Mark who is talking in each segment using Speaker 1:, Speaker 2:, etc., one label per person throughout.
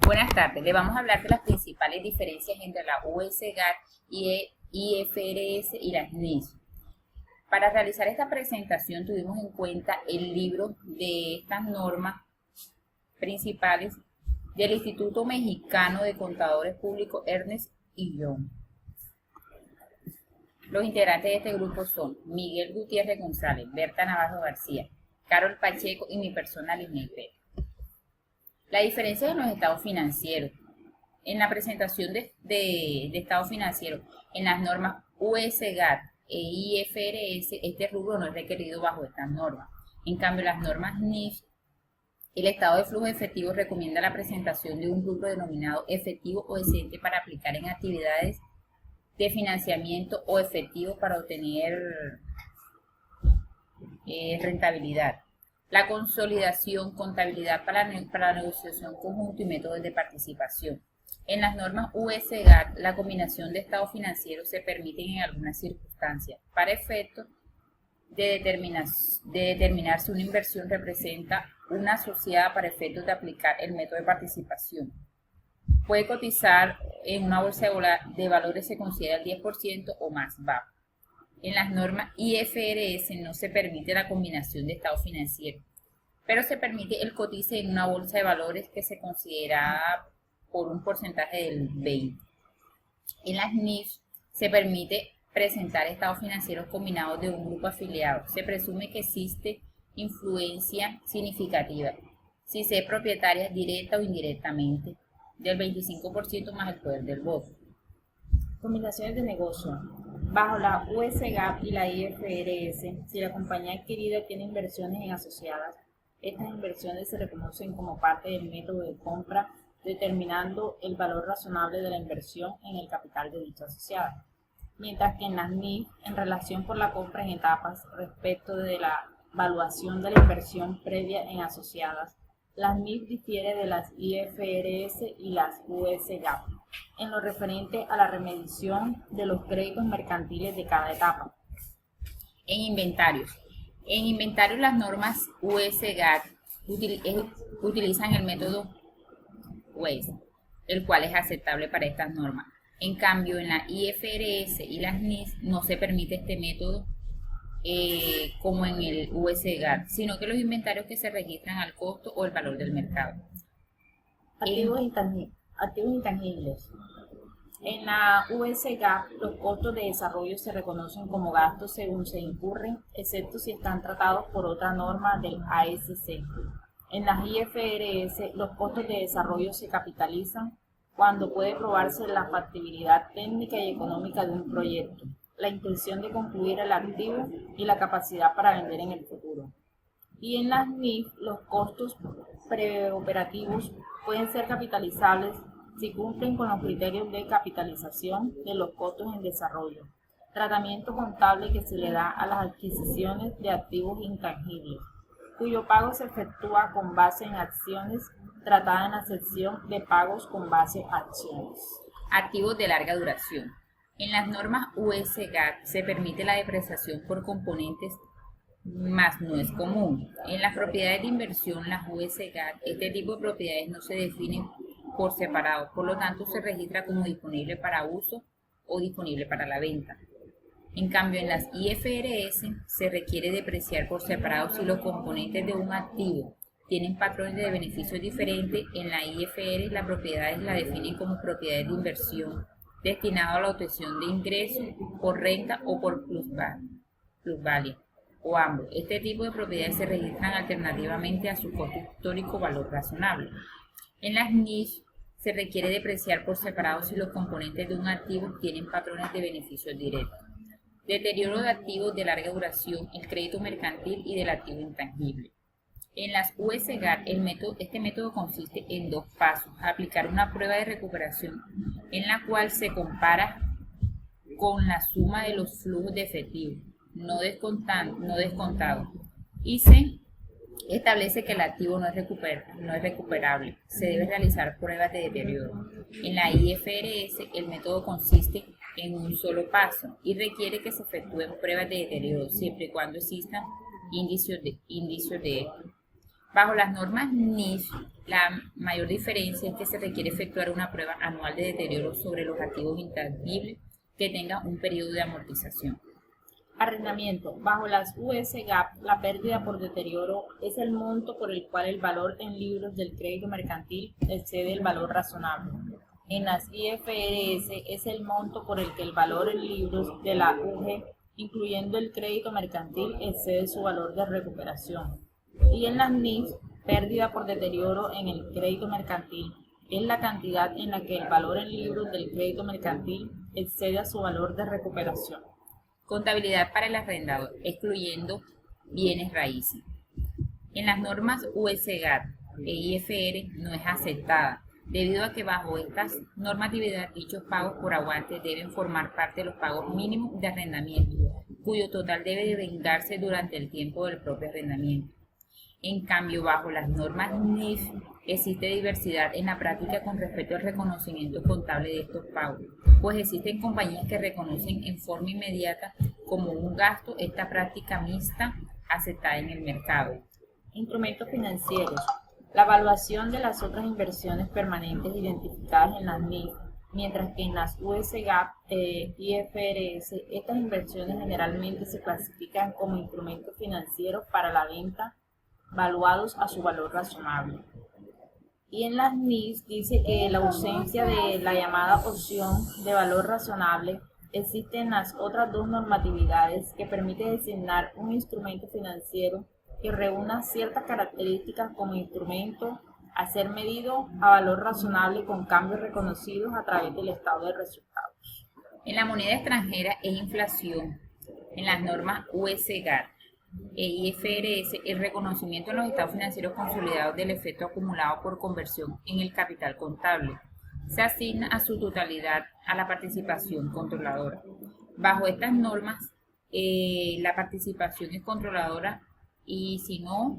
Speaker 1: Buenas tardes. Le vamos a hablar de las principales diferencias entre la US-GAAP, IFRS y las NIF. Para realizar esta presentación tuvimos en cuenta el libro de estas normas principales del Instituto Mexicano de Contadores Públicos Ernst y Young. Los integrantes de este grupo son Miguel Gutiérrez González, Berta Navarro García, Carol Pacheco y mi persona Lisney Pérez. La diferencia de los estados financieros. En la presentación de estados financieros, en las normas US-GAAP e IFRS, este rubro no es requerido bajo estas normas. En cambio, las normas NIF, el estado de flujo efectivo recomienda la presentación de un rubro denominado efectivo o excedente para aplicar en actividades de financiamiento o efectivo para obtener rentabilidad. La consolidación, contabilidad para la negociación conjunto y métodos de participación. En las normas US-GAAP, la combinación de estados financieros se permite en algunas circunstancias. Para efecto de determinar si una inversión representa una asociada para efectos de aplicar el método de participación. Puede cotizar en una bolsa de valores, se considera el 10% o más bajo. En las normas IFRS no se permite la combinación de estados financieros, pero se permite el cotice en una bolsa de valores que se considera por un porcentaje del 20%. En las NIF se permite presentar estados financieros combinados de un grupo afiliado. Se presume que existe influencia significativa, si se es propietaria directa o indirectamente, del 25% más el poder del voto.
Speaker 2: Combinaciones de negocio. Bajo la US-GAAP y la IFRS, si la compañía adquirida tiene inversiones en asociadas, estas inversiones se reconocen como parte del método de compra, determinando el valor razonable de la inversión en el capital de dicha asociada. Mientras que en las NIF, en relación por la compra en etapas respecto de la valuación de la inversión previa en asociadas, las NIF difiere de las IFRS y las US-GAAP en lo referente a la remediación de los créditos mercantiles de cada etapa.
Speaker 1: En inventarios. En inventarios las normas US-GAAP utilizan el método WASE, el cual es aceptable para estas normas. En cambio, en la IFRS y las NIF no se permite este método como en el US-GAAP, sino que los inventarios que se registran al costo o el valor del mercado.
Speaker 2: Activos intangibles. En la US-GAAP, los costos de desarrollo se reconocen como gastos según se incurren, excepto si están tratados por otra norma del ASC. En las IFRS, los costos de desarrollo se capitalizan cuando puede probarse la factibilidad técnica y económica de un proyecto, la intención de concluir el activo y la capacidad para vender en el futuro. Y en las NIF, los costos preoperativos pueden ser capitalizables si cumplen con los criterios de capitalización de los costos en desarrollo, tratamiento contable que se le da a las adquisiciones de activos intangibles, cuyo pago se efectúa con base en acciones, tratada en la sección de pagos con base a acciones.
Speaker 1: Activos de larga duración. En las normas US-GAAP se permite la depreciación por componentes, mas no es común. En las propiedades de inversión, las US-GAAP, este tipo de propiedades no se definen por separado, por lo tanto se registra como disponible para uso o disponible para la venta. En cambio, en las IFRS se requiere depreciar por separado si los componentes de un activo tienen patrones de beneficios diferentes. En la IFRS las propiedades la definen como propiedades de inversión destinadas a la obtención de ingresos por renta o por plusvalía, o ambos. Este tipo de propiedades se registran alternativamente a su costo histórico valor razonable. En las NIF se requiere depreciar por separado si los componentes de un activo tienen patrones de beneficios directos. Deterioro de activos de larga duración, el crédito mercantil y del activo intangible. En las US-GAAP, este método consiste en dos pasos: aplicar una prueba de recuperación en la cual se compara con la suma de los flujos de efectivo no descontados y se establece que el activo no es recuperable. Se debe realizar pruebas de deterioro. En la IFRS, el método consiste en un solo paso y requiere que se efectúen pruebas de deterioro siempre y cuando existan indicios de esto. Bajo las normas NIF, la mayor diferencia es que se requiere efectuar una prueba anual de deterioro sobre los activos intangibles que tenga un periodo de amortización.
Speaker 2: Arrendamiento. Bajo las US GAAP, la pérdida por deterioro es el monto por el cual el valor en libros del crédito mercantil excede el valor razonable. En las IFRS es el monto por el que el valor en libros de la UG, incluyendo el crédito mercantil, excede su valor de recuperación. Y en las NIF, pérdida por deterioro en el crédito mercantil es la cantidad en la que el valor en libros del crédito mercantil excede a su valor de recuperación.
Speaker 1: Contabilidad para el arrendador, excluyendo bienes raíces. En las normas US GAAP e IFR no es aceptada, debido a que bajo estas normatividad dichos pagos por aguante deben formar parte de los pagos mínimos de arrendamiento, cuyo total debe devengarse durante el tiempo del propio arrendamiento. En cambio, bajo las normas NIF existe diversidad en la práctica con respecto al reconocimiento contable de estos pagos, pues existen compañías que reconocen en forma inmediata como un gasto esta práctica mixta aceptada en el mercado.
Speaker 2: Instrumentos financieros. La evaluación de las otras inversiones permanentes identificadas en las NIF, mientras que en las US GAAP e IFRS estas inversiones generalmente se clasifican como instrumentos financieros para la venta valuados a su valor razonable. Y en las NIF dice que la ausencia de la llamada opción de valor razonable existe en las otras dos normatividades que permite designar un instrumento financiero que reúna ciertas características como instrumento a ser medido a valor razonable con cambios reconocidos a través del estado de resultados.
Speaker 1: En la moneda extranjera es inflación. En las normas US GAAP e IFRS, el reconocimiento en los estados financieros consolidados del efecto acumulado por conversión en el capital contable se asigna a su totalidad a la participación controladora. Bajo estas normas, la participación es controladora y si no,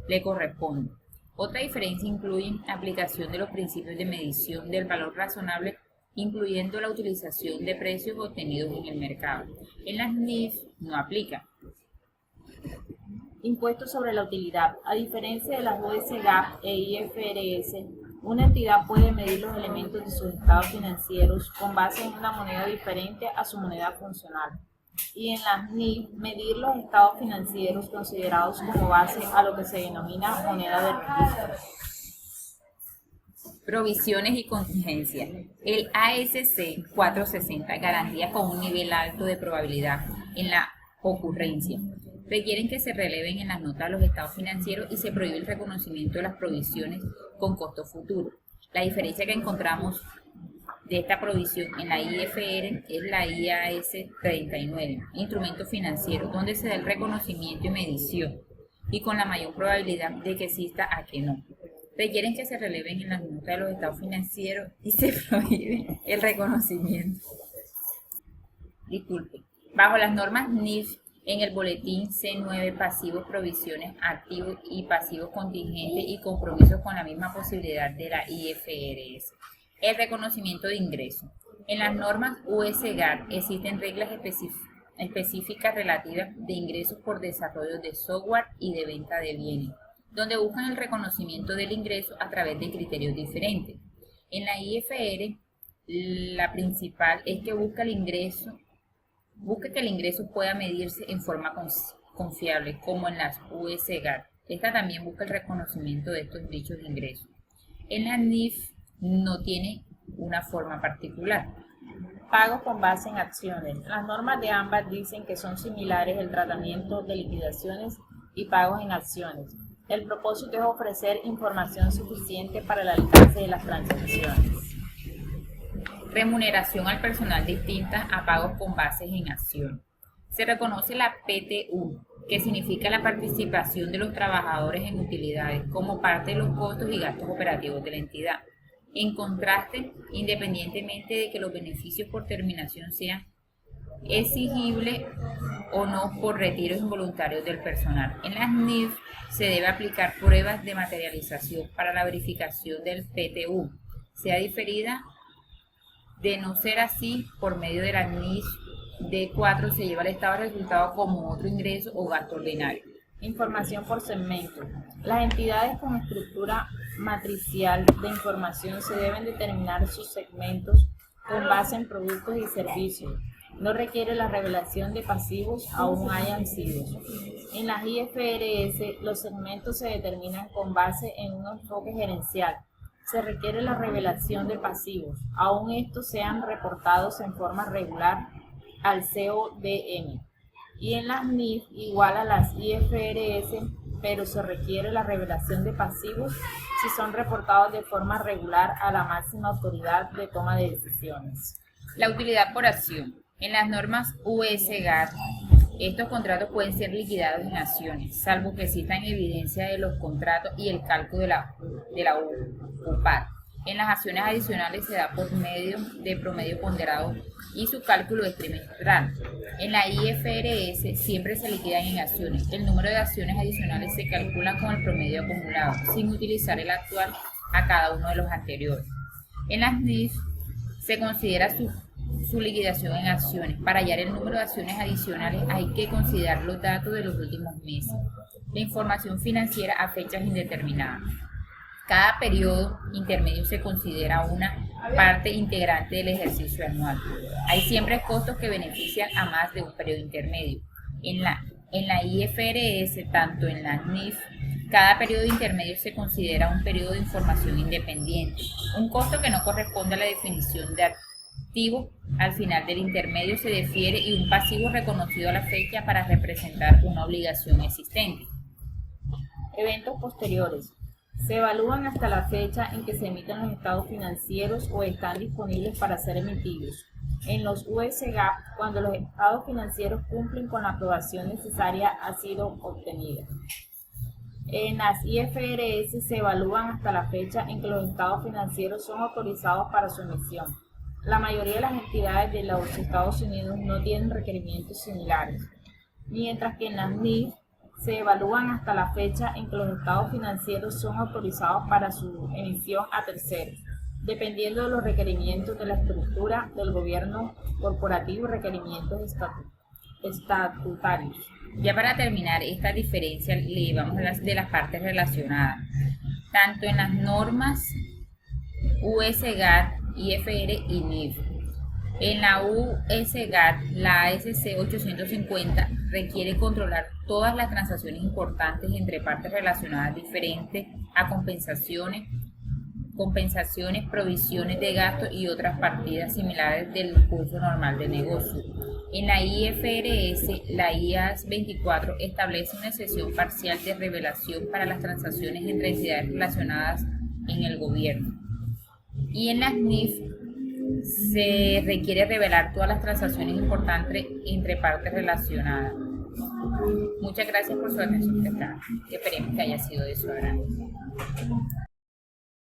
Speaker 1: le corresponde. Otra diferencia incluye aplicación de los principios de medición del valor razonable, incluyendo la utilización de precios obtenidos en el mercado. En las NIF no aplica.
Speaker 2: Impuestos sobre la utilidad. A diferencia de las US GAAP e IFRS, una entidad puede medir los elementos de sus estados financieros con base en una moneda diferente a su moneda funcional. Y en las NIF, medir los estados financieros considerados como base a lo que se denomina moneda de registro.
Speaker 1: Provisiones y contingencias. El ASC 460 garantía con un nivel alto de probabilidad en la ocurrencia. Requieren que se releven en las notas los estados financieros y se prohíbe el reconocimiento de las provisiones con costo futuro. La diferencia que encontramos de esta provisión en la IFR es la IAS 39, instrumento financiero, donde se da el reconocimiento y medición, y con la mayor probabilidad de que exista a que no. Requieren que se releven en las notas de los estados financieros y se prohíbe el reconocimiento. Disculpe. Bajo las normas NIF, en el boletín C9, pasivos, provisiones, activos y pasivos contingentes y compromisos con la misma posibilidad de la IFRS. El reconocimiento de ingresos. En las normas US GAAP existen reglas específicas relativas de ingresos por desarrollo de software y de venta de bienes, donde buscan el reconocimiento del ingreso a través de criterios diferentes. En la IFR, la principal es que busca que el ingreso pueda medirse en forma confiable, como en las US GAAP. Esta también busca el reconocimiento de estos dichos ingresos. En la NIF no tiene una forma particular.
Speaker 2: Pagos con base en acciones. Las normas de ambas dicen que son similares el tratamiento de liquidaciones y pagos en acciones. El propósito es ofrecer información suficiente para el alcance de las transacciones.
Speaker 1: Remuneración al personal distinta a pagos con bases en acción. Se reconoce la PTU, que significa la participación de los trabajadores en utilidades como parte de los costos y gastos operativos de la entidad. En contraste, independientemente de que los beneficios por terminación sean exigibles o no por retiros involuntarios del personal. En las NIF se debe aplicar pruebas de materialización para la verificación del PTU, sea diferida. De no ser así, por medio de la NIF D4 se lleva al estado de resultado como otro ingreso o gasto ordinario.
Speaker 2: Información por segmento. Las entidades con estructura matricial de información se deben determinar sus segmentos con base en productos y servicios. No requiere la revelación de pasivos aún hayan sido. En las IFRS, los segmentos se determinan con base en un enfoque gerencial. Se requiere la revelación de pasivos, aún estos sean reportados en forma regular al CODM. Y en las NIF igual a las IFRS, pero se requiere la revelación de pasivos si son reportados de forma regular a la máxima autoridad de toma de decisiones.
Speaker 1: La utilidad por acción. En las normas US-GAAP, estos contratos pueden ser liquidados en acciones, salvo que existan evidencia de los contratos y el cálculo de la UPAR. En las acciones adicionales se da por medio de promedio ponderado y su cálculo es trimestral. En la IFRS siempre se liquidan en acciones. El número de acciones adicionales se calcula con el promedio acumulado, sin utilizar el actual a cada uno de los anteriores. En las NIF se considera su liquidación en acciones. Para hallar el número de acciones adicionales hay que considerar los datos de los últimos meses. La información financiera a fechas indeterminadas. Cada periodo intermedio se considera una parte integrante del ejercicio anual. Hay siempre costos que benefician a más de un periodo intermedio. En la IFRS, tanto en la NIF, cada periodo intermedio se considera un periodo de información independiente. Un costo que no corresponde a la definición de activo al final del intermedio se difiere y un pasivo reconocido a la fecha para representar una obligación existente.
Speaker 2: Eventos posteriores. Se evalúan hasta la fecha en que se emiten los estados financieros o están disponibles para ser emitidos. En los US-GAAP, cuando los estados financieros cumplen con la aprobación necesaria, ha sido obtenida. En las IFRS se evalúan hasta la fecha en que los estados financieros son autorizados para su emisión. La mayoría de las entidades de los Estados Unidos no tienen requerimientos similares, mientras que en las NIF se evalúan hasta la fecha en que los estados financieros son autorizados para su emisión a terceros, dependiendo de los requerimientos de la estructura del gobierno corporativo y requerimientos estatutarios.
Speaker 1: Ya para terminar esta diferencia, le llevamos de las partes relacionadas. Tanto en las normas US-GAAP, IFR y NIF. En la US-GAAP, la ASC 850 requiere controlar todas las transacciones importantes entre partes relacionadas diferentes a compensaciones, provisiones de gasto y otras partidas similares del curso normal de negocio. En la IFRS, la IAS 24 establece una excepción parcial de revelación para las transacciones entre entidades relacionadas en el gobierno. Y en las NIF se requiere revelar todas las transacciones importantes entre partes relacionadas. Muchas gracias por su atención. Esperemos que haya sido de su agrado.